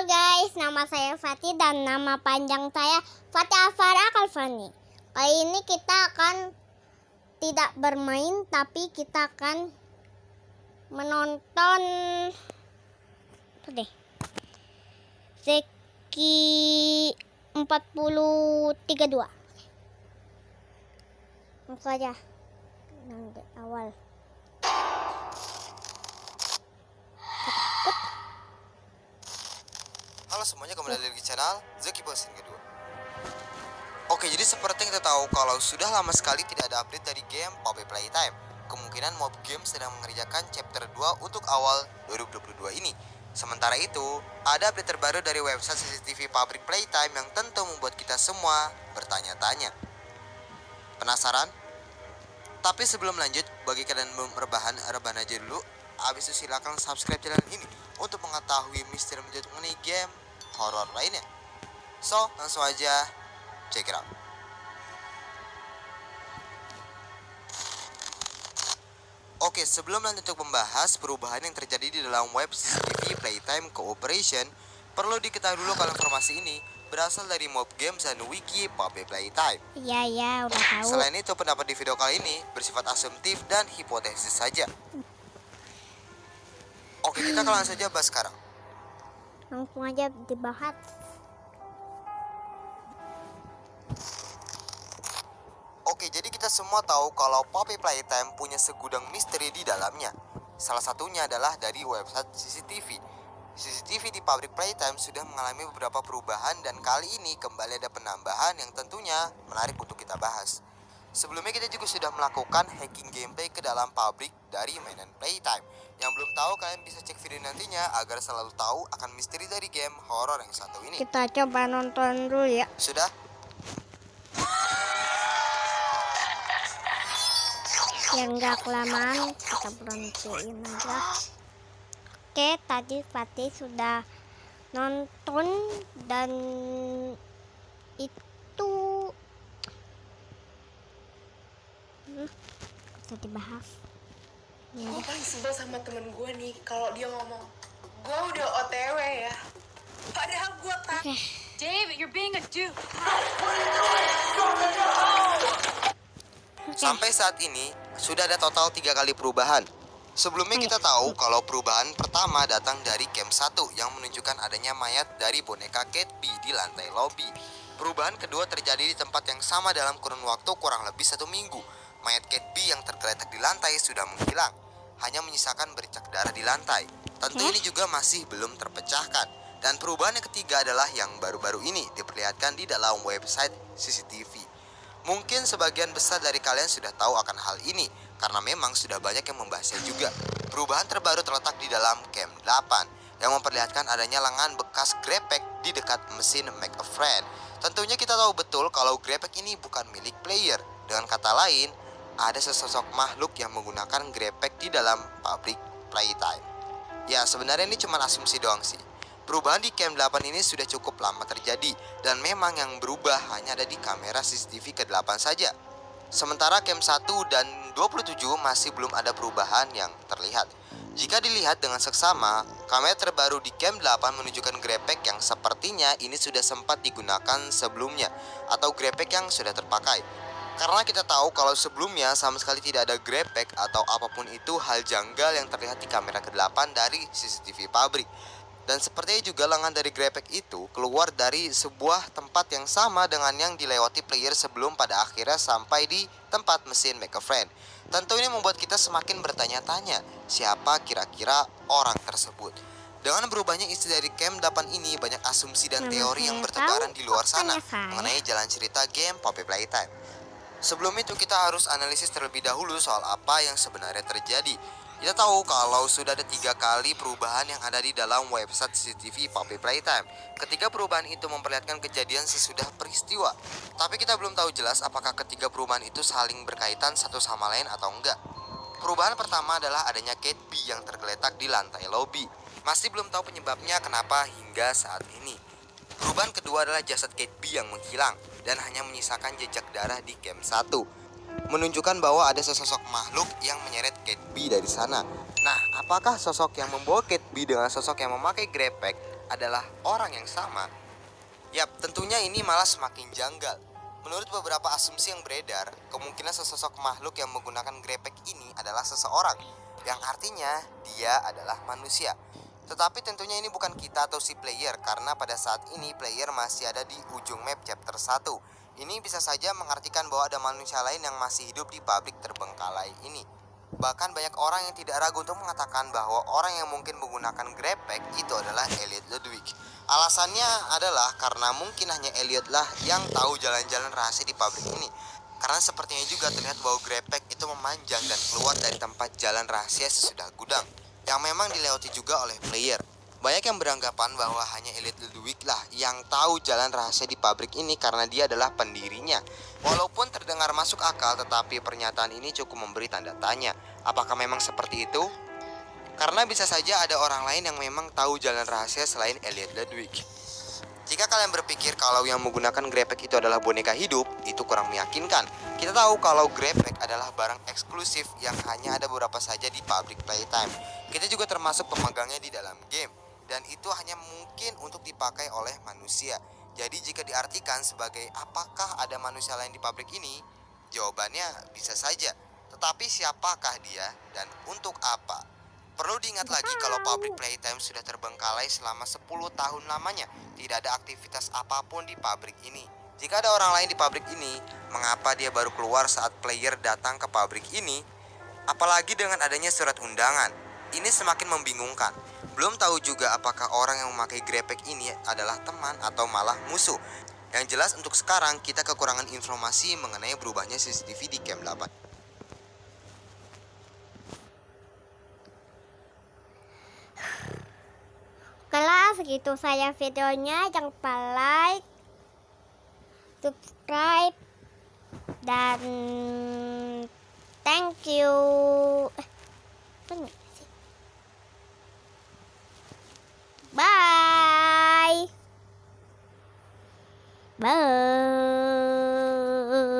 Halo guys, nama saya Fatih dan nama panjang saya Fatih Afara Kalfani. Kali ini kita akan tidak bermain, tapi kita akan menonton Zeki 4032. Langsung aja nanti awal. Halo semuanya, kembali lagi di channel Zeki Bosin kedua. Oke, jadi seperti yang kita tahu kalau sudah lama sekali tidak ada update dari game PUBG Playtime. Kemungkinan Mob Game sedang mengerjakan chapter 2 untuk awal 2022 ini. Sementara itu, ada update terbaru dari website CCTV PUBG Playtime yang tentu membuat kita semua bertanya-tanya. Penasaran? Tapi sebelum lanjut, bagi kalian belum rebahan aja dulu. Habis itu silakan subscribe channel ini untuk mengetahui misteri mengenai game horor lainnya. So, langsung aja check it out. Oke, sebelum lanjut untuk membahas perubahan yang terjadi di dalam web CCTV Playtime Cooperation, perlu diketahui dulu kalau informasi ini berasal dari Mob Games dan Wiki PUBG Playtime. Iya, udah tahu. Selain itu, pendapat di video kali ini bersifat asumtif dan hipotesis saja. Oke, kita langsung saja bahas sekarang. Langsung aja dibahas. Oke, jadi kita semua tahu kalau PUBG Playtime punya segudang misteri di dalamnya. Salah satunya adalah dari website CCTV. CCTV di PUBG Playtime sudah mengalami beberapa perubahan dan kali ini kembali ada penambahan yang tentunya menarik untuk kita bahas. Sebelumnya kita juga sudah melakukan hacking gameplay ke dalam PUBG dari mainan Playtime. Yang belum tahu, kalian bisa cek video nantinya agar selalu tahu akan misteri dari game horor yang satu ini. Kita coba nonton dulu ya. Sudah? Yang nggak kelamaan, kita berhentiin aja. Oke, tadi Fatih sudah nonton dan itu bisa dibahas. Gue paling sebel sama temen gue nih kalau dia ngomong gue udah OTW ya, padahal gue tak. Dave, you're being a dupe. Sampai saat ini sudah ada total 3 kali perubahan. Sebelumnya kita tahu kalau perubahan pertama datang dari camp 1 yang menunjukkan adanya mayat dari boneka Cat B di lantai lobby. Perubahan kedua terjadi di tempat yang sama dalam kurun waktu kurang lebih 1 minggu. Mayat Cat B yang tergeletak di lantai sudah menghilang, hanya menyisakan bercak darah di lantai. Tentu ini juga masih belum terpecahkan. Dan perubahan yang ketiga adalah yang baru-baru ini diperlihatkan di dalam website CCTV. Mungkin sebagian besar dari kalian sudah tahu akan hal ini karena memang sudah banyak yang membahasnya juga. Perubahan terbaru terletak di dalam camp 8 yang memperlihatkan adanya lengan bekas grepek di dekat mesin Make a Friend. Tentunya kita tahu betul kalau grepek ini bukan milik player. Dengan kata lain, ada sesosok makhluk yang menggunakan grepek di dalam public playtime. Ya, sebenarnya ini cuma asumsi doang sih. Perubahan di camp 8 ini sudah cukup lama terjadi dan memang yang berubah hanya ada di kamera CCTV ke-8 saja. Sementara camp 1 dan 27 masih belum ada perubahan yang terlihat. Jika dilihat dengan seksama, kamera terbaru di camp 8 menunjukkan grepek yang sepertinya ini sudah sempat digunakan sebelumnya atau grepek yang sudah terpakai. Karena kita tahu kalau sebelumnya sama sekali tidak ada grepek atau apapun itu hal janggal yang terlihat di kamera ke-8 dari CCTV pabrik. Dan sepertinya juga lengan dari grepek itu keluar dari sebuah tempat yang sama dengan yang dilewati player sebelum pada akhirnya sampai di tempat mesin Make a Friend. Tentu ini membuat kita semakin bertanya-tanya siapa kira-kira orang tersebut. Dengan berubahnya isi dari camp 8 ini, banyak asumsi dan teori yang bertebaran di luar sana mengenai jalan cerita game PUBG Playtime. Sebelum itu kita harus analisis terlebih dahulu soal apa yang sebenarnya terjadi. Kita tahu kalau sudah ada 3 kali perubahan yang ada di dalam website CCTV PUBG Playtime. Ketiga perubahan itu memperlihatkan kejadian sesudah peristiwa. Tapi kita belum tahu jelas apakah ketiga perubahan itu saling berkaitan satu sama lain atau enggak. Perubahan pertama adalah adanya Cat B yang tergeletak di lantai lobby. Masih belum tahu penyebabnya kenapa hingga saat ini. Perubahan kedua adalah jasad Cat B yang menghilang dan hanya menyisakan jejak darah di camp 1. Menunjukkan bahwa ada sesosok makhluk yang menyeret Cat B dari sana. Nah, apakah sosok yang membawa Cat B dengan sosok yang memakai grepek adalah orang yang sama? Yap, tentunya ini malah semakin janggal. Menurut beberapa asumsi yang beredar, kemungkinan sesosok makhluk yang menggunakan grepek ini adalah seseorang, yang artinya dia adalah manusia. Tetapi tentunya ini bukan kita atau si player, karena pada saat ini player masih ada di ujung map chapter 1. Ini bisa saja mengartikan bahwa ada manusia lain yang masih hidup di pabrik terbengkalai ini. Bahkan banyak orang yang tidak ragu untuk mengatakan bahwa orang yang mungkin menggunakan grepek itu adalah Elliot Ludwig. Alasannya adalah karena mungkin hanya Elliot lah yang tahu jalan-jalan rahasia di pabrik ini. Karena sepertinya juga terlihat bahwa grepek itu memanjang dan keluar dari tempat jalan rahasia sesudah gudang, yang memang dilewati juga oleh player. Banyak yang beranggapan bahwa hanya Elliot Ludwig lah yang tahu jalan rahasia di pabrik ini karena dia adalah pendirinya. Walaupun terdengar masuk akal, tetapi pernyataan ini cukup memberi tanda tanya. Apakah memang seperti itu? Karena bisa saja ada orang lain yang memang tahu jalan rahasia selain Elliot Ludwig. Jika kalian berpikir kalau yang menggunakan grepek itu adalah boneka hidup, itu kurang meyakinkan. Kita tahu kalau grepek adalah barang eksklusif yang hanya ada beberapa saja di public playtime. Kita juga termasuk pemegangnya di dalam game, dan itu hanya mungkin untuk dipakai oleh manusia. Jadi jika diartikan sebagai apakah ada manusia lain di pabrik ini, jawabannya bisa saja. Tetapi siapakah dia dan untuk apa? Perlu diingat lagi kalau pabrik playtime sudah terbengkalai selama 10 tahun lamanya. Tidak ada aktivitas apapun di pabrik ini. Jika ada orang lain di pabrik ini, mengapa dia baru keluar saat player datang ke pabrik ini? Apalagi dengan adanya surat undangan. Ini semakin membingungkan. Belum tahu juga apakah orang yang memakai grepek ini adalah teman atau malah musuh. Yang jelas untuk sekarang kita kekurangan informasi mengenai berubahnya CCTV di Camp 8. Kelas segitu saya videonya, jangan lupa like, subscribe, dan thank you. Bye.